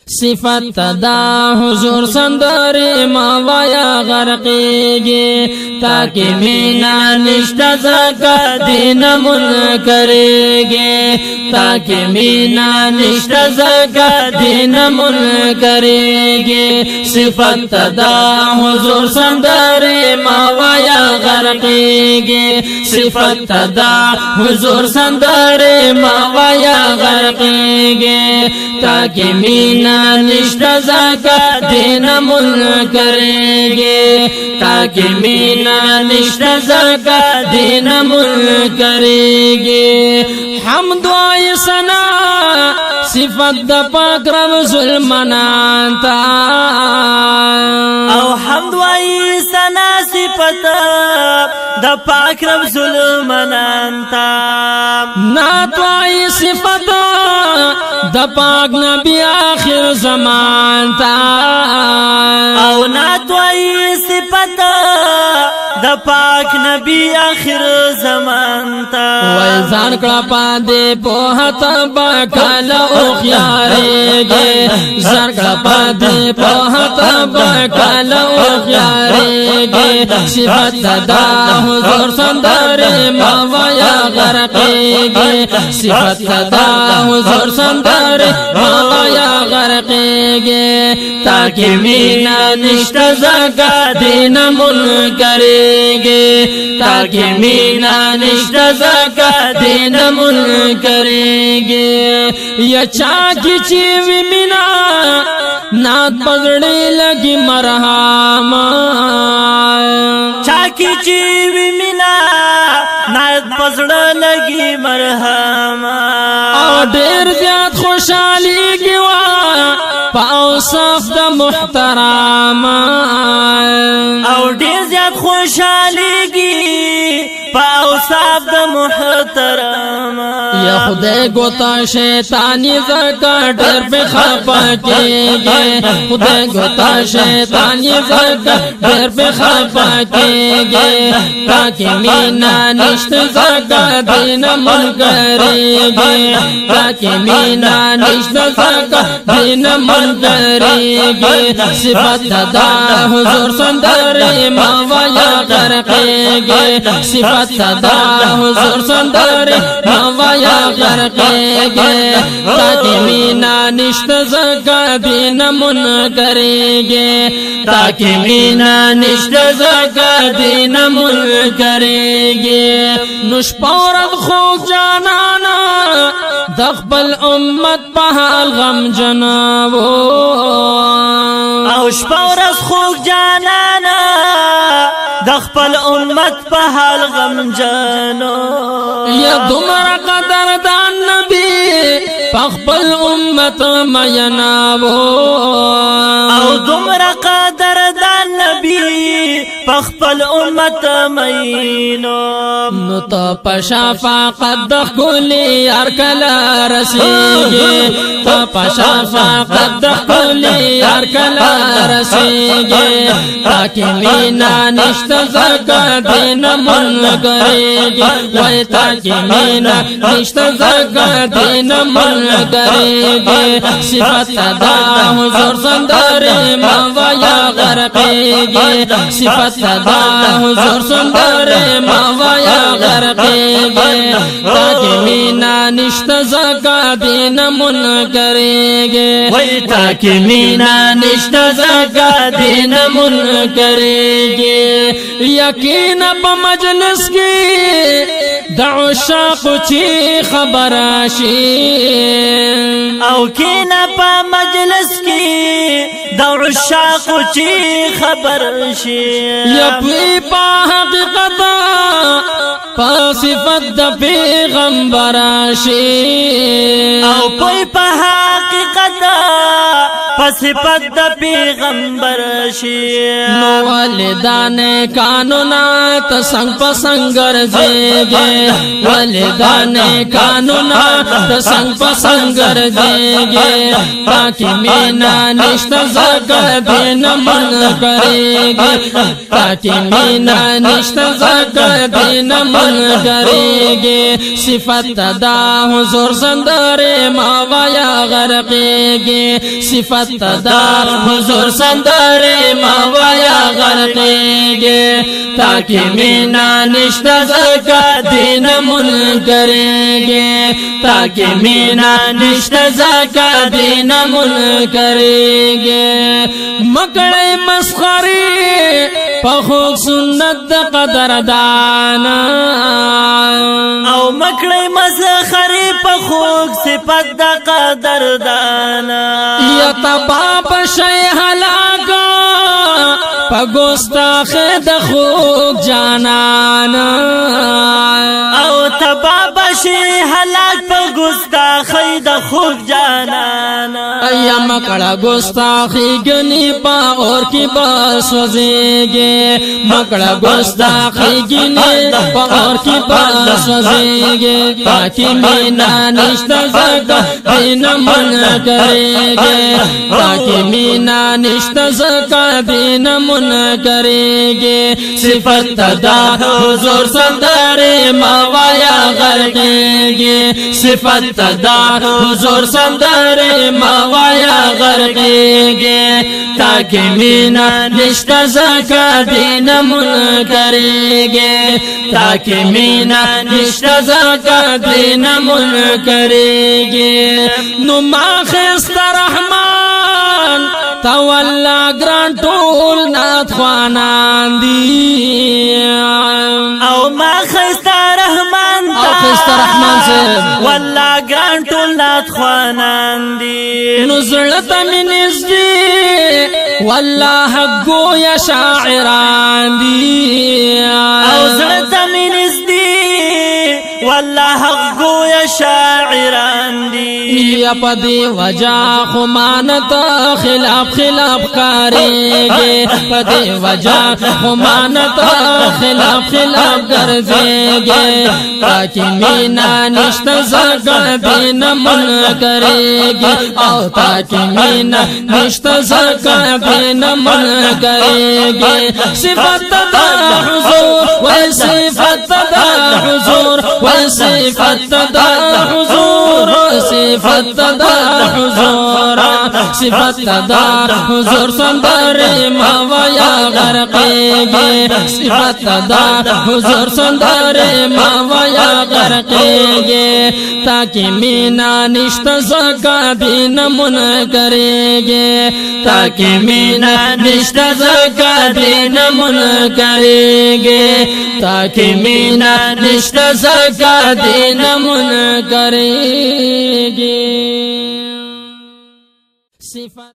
صفت دا حضور سندر ماوایا غرقیگی تاکہ مینا نشتا زکا دین من کریگی تاکہ مینا نشتا زکا دین من کریگی صفت دا حضور سندر ماوایا غرقیگی صفت دا حضور سندر ماوایا غرقیگی تاکہ مینا نشتا زکا دین من کریگی تاکہ مینا نشتا زکا دین من کریگی حمد و ثنا صفت دا پاک رب ظلمنانتا او حمد و ثنا صفت دا پاک رب ظلمنانتا نعت و صفت دا پاک نبی آخر زمان تا او نعت و صفت دا پاک نبی آخر زمان تا ویزان کڑا پاندے پوہت بکال اخیارے گے زان کڑا پاندے پوہت بکال اخیارے گے صفت دا حضور سندر ماوایا غرقے گے صفت دا حضور سندر ماوایا غرقے گے تاکہ مینا نشتا زکا دین من کرے گے تاکہ مینا نشتا زکا دین من کرے گے یا چاکی چیوی مینا نات پزڑی لگی مرحام چاکی چیوی مینا نات پزڑ لگی مرحام او دیر زیاد خوشحالی گوا پاو صف دا محترام او دیر زیاد خوشحالی گی پاو صف دا محترام یا خدای گوتا شیطانی زکا ڈر پہ خفا کے گے خدای گوتا شیطانی زکا ڈر پہ خفا کے گے تاکہ مینا نشت زکا دین من کرے گے تاکہ مینا نشت زکا دین من کرے گے صفت دا حضور سندر ماوایا غرقے گے صفت دا حضور سندر ماوایا غرقے گے تاکہ مینا نشت زکا دین من کرے گے تاکہ مینا نشت زکا دین من کرے گے نشپورت خوک جانانا دخبل امت پہال غم جنابو او شپورت خوک جانانا دخبل امت پہال غم جانو یا دمرا قدر دان نبی پخبل امت مینابو او دمرا قدر دان نبی پخبل امت مینو نو تو پشا فاقت دخ گولی ارکلا رسیگی تو پشا فاقت دخ گولی ارکلا رسیگی تاکہ مینا نشت زکا دین من کرے گی وی تاکہ مینا نشت زکا دین من کرے گی صفت دا حضور سندر ماوایا غرقے گی صفت دا حضور سندر ماوایا غرقے گی تاکہ مینا نشت زکا دین من کرے گی وی تاکہ مینا نشت زکا دین من کرے گی یقین پا مجلس کی دعو شاق چی خبر آشی او کینا پا مجلس کی دور الشاق چی خبر شی یپوی پا حقیقتا پا صفت دا پیغمبر آشی او پوی پا حقیقتا پصفت د پیغمبر شي نو والدان قانونا تسنگ پسنگ گرزیگے والدان قانونا تسنگ پسنگ گرزیگے تاکہ مینا نشت زکا دین من کرے گے تاکہ مینا نشت زکا دین من کرے گے صفت دا حضور سندر ماویا غرقے گے صفت دا حضور سندر ماویا غرقے گے تاکہ مینا نشت زکا دین من کرے گے تاکہ مینا نشت زکا دین من کرے گے مکڑے مسخری پخوک سنت دا قدر دانا او مکڑے مسخری پخوک صفت دا قدر دانا یا تباب شئی حلاکا پا گستاخ دا خوک جانانا او تباب شئی حلاک پا گستاخی دا خوک جانانا ایا مکڑا گستاخی گنی پا اور کی باس وزیگے مکڑا گستاخی گنی پا اور کی باس وزیگے تاکی مینا نشت زکا دین من کرے گے تاکی مینا نشت زکا دین من کرے گے صفت دا حضور سندر ماویا غرقے گے صفت دا حضور سندر ماویا غرقے گے تاکہ مینا نشت زکا دین من کرے گے تاکہ مینا نشت زکا دین من کرے گے نما خست رحمان تولا گران ټول نات خوانان دی او ما خستا رحمان سے والله گران ټول نات خوانان دی نزلت من ازدی والله گویا شاعران دی او زلت من ازدی والله گویا شاعران دی یا پدی وجہ خمانتا خلاف خلاف کارے گے پدی وجہ خمانتا خلاف خلاف گرزے گے تاکہ مینا نشت زکا دین من کرے گے او تاکہ مینا نشت زکا دین من کرے گے صفت دا حضور و صفت دا حضور و صفت دا حضور صفت دا حضور صفت دا حضور سندر ماویا غرقے گے صفت دا حضور سندر ماویا غرقے گے تاکہ مینا نشت زکا دین من کرے گے تاکہ مینا نشت زکا دین من کرے گے تاکہ مینا نشت زکا دین من کرے گے صفت